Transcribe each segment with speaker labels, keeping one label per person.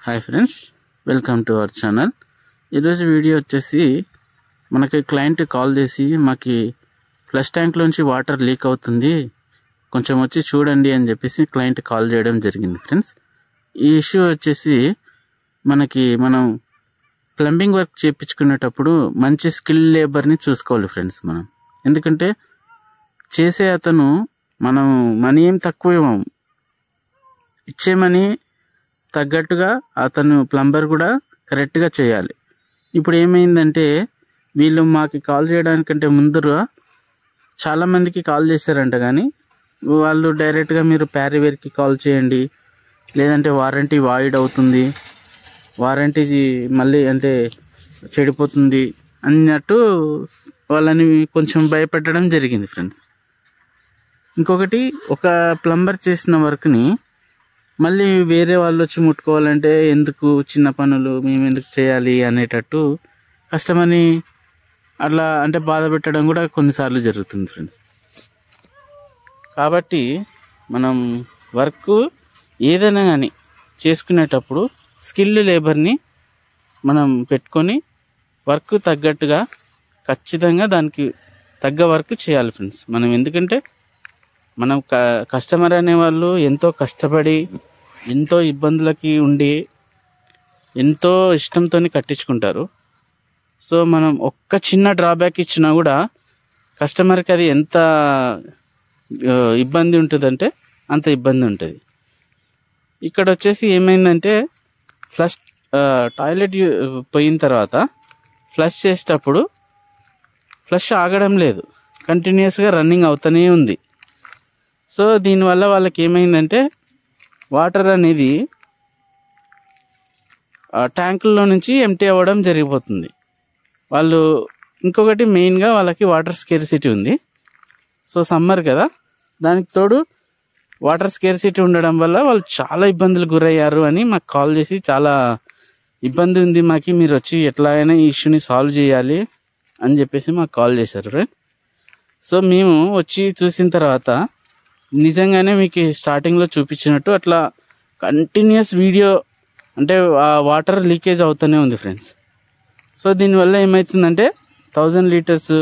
Speaker 1: Hi friends, welcome to our channel. ఈరోజు video వచ్చేసి మనకి క్లయింట్ కాల్ చేసి మాకు ఫ్లష్ ట్యాంక్లోంచి వాటర్ లీక్ అవుతుంది, కొంచెం వచ్చి చూడండి అని చెప్పేసి క్లయింట్ కాల్ చేయడం జరిగింది. ఫ్రెండ్స్, ఈ ఇష్యూ వచ్చేసి మనం ప్లంబింగ్ వర్క్ చేయించుకునేటప్పుడు మంచి స్కిల్ లేబర్ని చూసుకోవాలి ఫ్రెండ్స్. ఎందుకంటే చేసే అతను మనం మనీ ఏం తక్కువ ఇవ్వము, ఇచ్చే మనీ తగ్గట్టుగా అతను ప్లంబర్ కూడా కరెక్ట్గా చేయాలి. ఇప్పుడు ఏమైందంటే వీళ్ళు మాకు కాల్ చేయడానికంటే ముందుగా చాలామందికి కాల్ చేశారంట, కానీ వాళ్ళు డైరెక్ట్గా మీరు ప్యారీవేర్కి కాల్ చేయండి, లేదంటే వారంటీ వాయిడ్ అవుతుంది, వారంటీ మళ్ళీ అంటే చెడిపోతుంది అన్నట్టు వాళ్ళని కొంచెం భయపెట్టడం జరిగింది ఫ్రెండ్స్. ఇంకొకటి, ఒక ప్లంబర్ చేసిన వర్క్ని మళ్ళీ వేరే వాళ్ళు వచ్చి ముట్టుకోవాలంటే ఎందుకు, చిన్న పనులు మేము ఎందుకు చేయాలి అనేటట్టు కస్టమర్ని అట్లా అంటే బాధ పెట్టడం కూడా కొన్నిసార్లు జరుగుతుంది ఫ్రెండ్స్. కాబట్టి మనం వర్క్ ఏదైనా కానీ చేసుకునేటప్పుడు స్కిల్డ్ లేబర్ని మనం పెట్టుకొని వర్క్ తగ్గట్టుగా ఖచ్చితంగా దానికి తగ్గ వర్క్ చేయాలి ఫ్రెండ్స్. ఎందుకంటే మనం కస్టమర్ అనేవాళ్ళు ఎంతో కష్టపడి ఎంతో ఇబ్బందులకి ఉండి ఎంతో ఇష్టంతో కట్టించుకుంటారు. సో మనం ఒక్క చిన్న డ్రాబ్యాక్ ఇచ్చినా కూడా కస్టమర్కి అది ఎంత ఇబ్బంది ఉంటుందంటే అంత ఇబ్బంది ఉంటుంది. ఇక్కడ వచ్చేసి ఏమైందంటే టాయిలెట్ పోయిన తర్వాత ఫ్లష్ చేసేటప్పుడు ఫ్లష్ ఆగడం లేదు, కంటిన్యూస్గా రన్నింగ్ అవుతూనే ఉంది. సో దీనివల్ల వాళ్ళకి ఏమైందంటే వాటర్ అనేది ట్యాంకుల్లో నుంచి ఎంటీ అవ్వడం జరిగిపోతుంది. ఇంకొకటి మెయిన్గా వాళ్ళకి వాటర్ స్కేర్సిటీ ఉంది. సో సమ్మర్ కదా, దానికి తోడు వాటర్ స్కేర్సిటీ ఉండడం వల్ల వాళ్ళు చాలా ఇబ్బందులు గురయ్యారు అని మాకు కాల్ చేసి, చాలా ఇబ్బంది ఉంది మాకు, మీరు వచ్చి ఎట్లా అయినా ఈ ఇష్యూని సాల్వ్ చేయాలి అని చెప్పేసి మాకు కాల్ చేశారు ఫ్రెండ్. సో మేము వచ్చి చూసిన తర్వాత నిజంగానే మీకు స్టార్టింగ్లో చూపించినట్టు అట్లా కంటిన్యూస్ వీడియో అంటే ఆ వాటర్ లీకేజ్ అవుతూనే ఉంది ఫ్రెండ్స్. సో దీనివల్ల ఏమవుతుందంటే 1000 లీటర్స్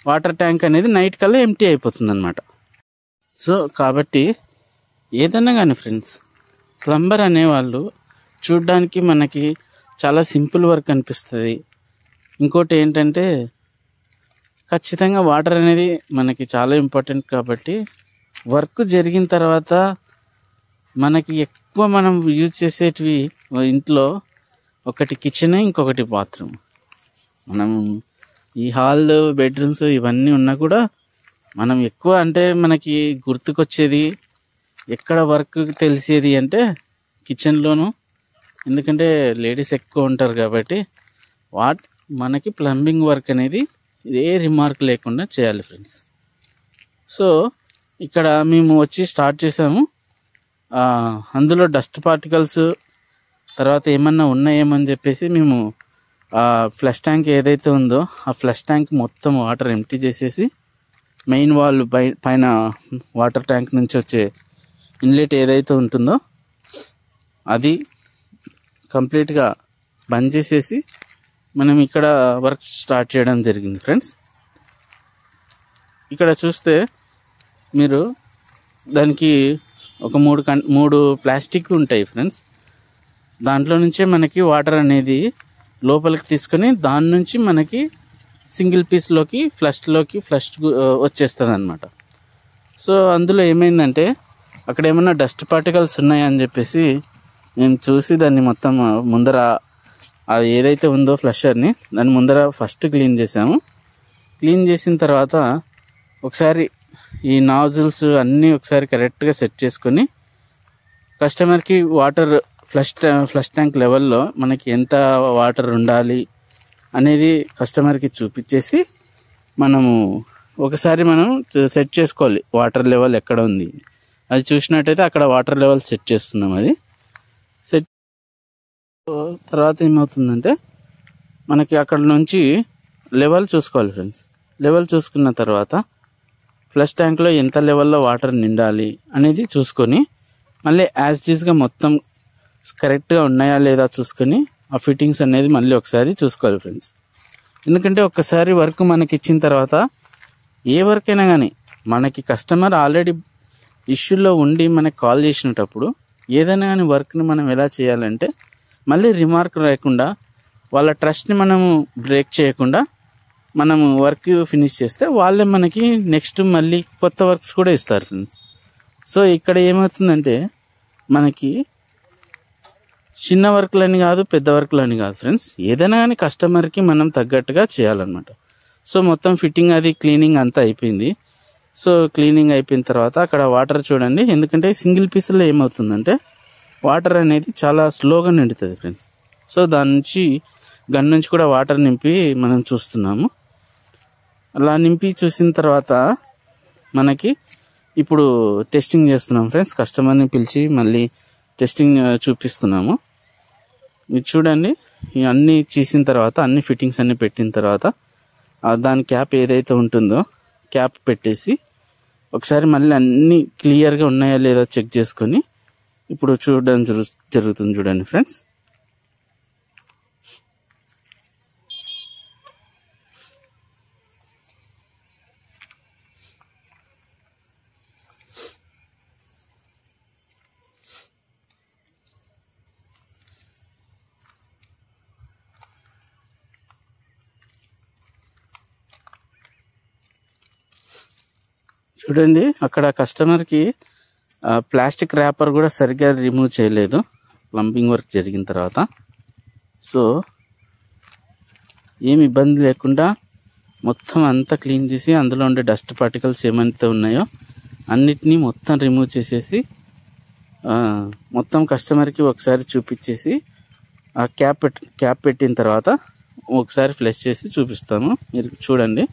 Speaker 1: వాటర్ ట్యాంక్ అనేది నైట్ కల్లా ఎంటీ అయిపోతుంది అనమాట. సో కాబట్టి ఏదన్నా కానీ ఫ్రెండ్స్, ప్లంబర్ అనేవాళ్ళు చూడ్డానికి మనకి చాలా సింపుల్ వర్క్ అనిపిస్తుంది. ఇంకోటి ఏంటంటే ఖచ్చితంగా వాటర్ అనేది మనకి చాలా ఇంపార్టెంట్. కాబట్టి వర్క్ జరిగిన తర్వాత మనకి ఎక్కువ మనం యూజ్ చేసేటివి ఇంట్లో ఒకటి కిచెన్, ఇంకొకటి బాత్రూమ్. మనం ఈ హాల్, బెడ్రూమ్స్ ఇవన్నీ ఉన్నా కూడా మనం ఎక్కువ అంటే మనకి గుర్తుకొచ్చేది ఎక్కడ వర్క్ తెలిసేది అంటే కిచెన్లోను. ఎందుకంటే లేడీస్ ఎక్కువ ఉంటారు కాబట్టి మనకి ప్లంబింగ్ వర్క్ అనేది ఏ రిమార్క్ లేకుండా చేయాలి ఫ్రెండ్స్. సో ఇక్కడ మేము వచ్చి స్టార్ట్ చేసాము. అందులో డస్ట్ పార్టికల్స్ తర్వాత ఏమన్నా ఉన్నాయేమని చెప్పేసి మేము ఫ్లష్ ట్యాంక్ ఏదైతే ఉందో ఆ ఫ్లష్ ట్యాంక్ మొత్తం వాటర్ ఎంటీ చేసేసి మెయిన్ వాల్ పైన వాటర్ ట్యాంక్ నుంచి వచ్చే ఇన్లెట్ ఏదైతే ఉంటుందో అది కంప్లీట్గా బంద్ చేసేసి మనం ఇక్కడ వర్క్ స్టార్ట్ చేయడం జరిగింది ఫ్రెండ్స్. ఇక్కడ చూస్తే మీరు దానికి ఒక మూడు ప్లాస్టిక్ ఉంటాయి ఫ్రెండ్స్. దాంట్లో నుంచే మనకి వాటర్ అనేది లోపలికి తీసుకొని దాని నుంచి మనకి సింగిల్ పీస్లోకి ఫ్లష్ వచ్చేస్తుంది అనమాట. సో అందులో ఏమైందంటే అక్కడ ఏమన్నా డస్ట్ పార్టికల్స్ ఉన్నాయని చెప్పేసి నేను చూసి దాన్ని మొత్తం ముందర అది ఏదైతే ఉందో ఫ్లషర్ని దాని ముందర ఫస్ట్ క్లీన్ చేసాము. క్లీన్ చేసిన తర్వాత ఒకసారి ఈ నాజిల్స్ అన్నీ ఒకసారి కరెక్ట్గా సెట్ చేసుకొని కస్టమర్కి వాటర్ ఫ్లష్ ట్యాంక్ లెవెల్లో మనకి ఎంత వాటర్ ఉండాలి అనేది కస్టమర్కి చూపించేసి మనము ఒకసారి మనం సెట్ చేసుకోవాలి వాటర్ లెవెల్ ఎక్కడ ఉంది. అది చూసినట్టయితే అక్కడ వాటర్ లెవెల్ సెట్ చేస్తున్నాం. అది సెట్ తర్వాత ఏమవుతుందంటే మనకి అక్కడ నుంచి లెవెల్ చూసుకోవాలి ఫ్రెండ్స్. లెవెల్ చూసుకున్న తర్వాత ఫ్లష్ ట్యాంక్లో ఎంత లెవెల్లో వాటర్ నిండాలి అనేది చూసుకొని మళ్ళీ యాజ్ టీజ్గా మొత్తం కరెక్ట్గా ఉన్నాయా లేదా చూసుకొని ఆ ఫిట్టింగ్స్ అనేది మళ్ళీ ఒకసారి చూసుకోవాలి ఫ్రెండ్స్. ఎందుకంటే ఒక్కసారి వర్క్ మనకి ఇచ్చిన తర్వాత ఏ వర్క్ అయినా కానీ మనకి కస్టమర్ ఆల్రెడీ ఇష్యూలో ఉండి మనకి కాల్ చేసినప్పుడు ఏదైనా కానీ వర్క్ని మనం ఎలా చేయాలంటే మళ్ళీ రిమార్క్ రాకుండా వాళ్ళ ట్రస్ట్ని మనము బ్రేక్ చేయకుండా మనము వర్క్ ఫినిష్ చేస్తే వాళ్ళే మనకి నెక్స్ట్ మళ్ళీ కొత్త వర్క్స్ కూడా ఇస్తారు ఫ్రెండ్స్. సో ఇక్కడ ఏమవుతుందంటే మనకి చిన్న వర్క్లని కాదు, పెద్ద వర్క్లని కాదు ఫ్రెండ్స్, ఏదైనా కానీ కస్టమర్కి మనం తగ్గట్టుగా చేయాలన్నమాట. సో మొత్తం ఫిట్టింగ్ అది క్లీనింగ్ అంతా అయిపోయింది. సో క్లీనింగ్ అయిపోయిన తర్వాత అక్కడ వాటర్ చూడండి, ఎందుకంటే సింగిల్ పీస్లో ఏమవుతుందంటే వాటర్ అనేది చాలా స్లోగా నిండుతుంది ఫ్రెండ్స్. సో దాని నుంచి గన్ నుంచి కూడా వాటర్ నింపి మనం చూస్తున్నాము. అలా నింపి చూసిన తర్వాత మనకి ఇప్పుడు టెస్టింగ్ చేస్తున్నాం ఫ్రెండ్స్. కస్టమర్ని పిలిచి మళ్ళీ టెస్టింగ్ చూపిస్తున్నాము. మీరు చూడండి, అన్నీ చేసిన తర్వాత అన్ని ఫిట్టింగ్స్ అన్నీ పెట్టిన తర్వాత దాని క్యాప్ ఏదైతే ఉంటుందో క్యాప్ పెట్టేసి ఒకసారి మళ్ళీ అన్నీ క్లియర్గా ఉన్నాయా లేదా చెక్ చేసుకొని ఇప్పుడు చూడడం జరుగుతుంది. చూడండి ఫ్రెండ్స్, చూడండి అక్కడ కస్టమర్కి ప్లాస్టిక్ ర్యాపర్ కూడా సరిగ్గా రిమూవ్ చేయలేదు ప్లంబింగ్ వర్క్ జరిగిన తర్వాత. సో ఏమి ఇబ్బంది లేకుండా మొత్తం అంతా క్లీన్ చేసి అందులో ఉండే డస్ట్ పార్టికల్స్ ఏమైతే ఉన్నాయో అన్నిటినీ మొత్తం రిమూవ్ చేసేసి మొత్తం కస్టమర్కి ఒకసారి చూపించేసి ఆ క్యాప్ పెట్టిన తర్వాత ఒకసారి ఫ్లష్ చేసి చూపిస్తాము. మీరు చూడండి,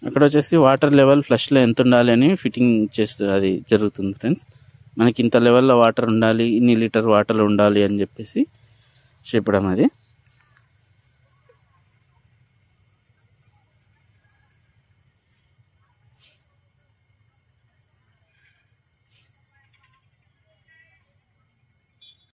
Speaker 1: అక్కడ వచ్చేసి వాటర్ లెవెల్ ఫ్లష్లో ఎంత ఉండాలి అని ఫిట్టింగ్ చేస్తూ అది జరుగుతుంది ఫ్రెండ్స్. మనకి ఇంత లెవెల్లో వాటర్ ఉండాలి, ఇన్ని లీటర్ వాటర్ ఉండాలి అని చెప్పేసి చెప్పడం అది.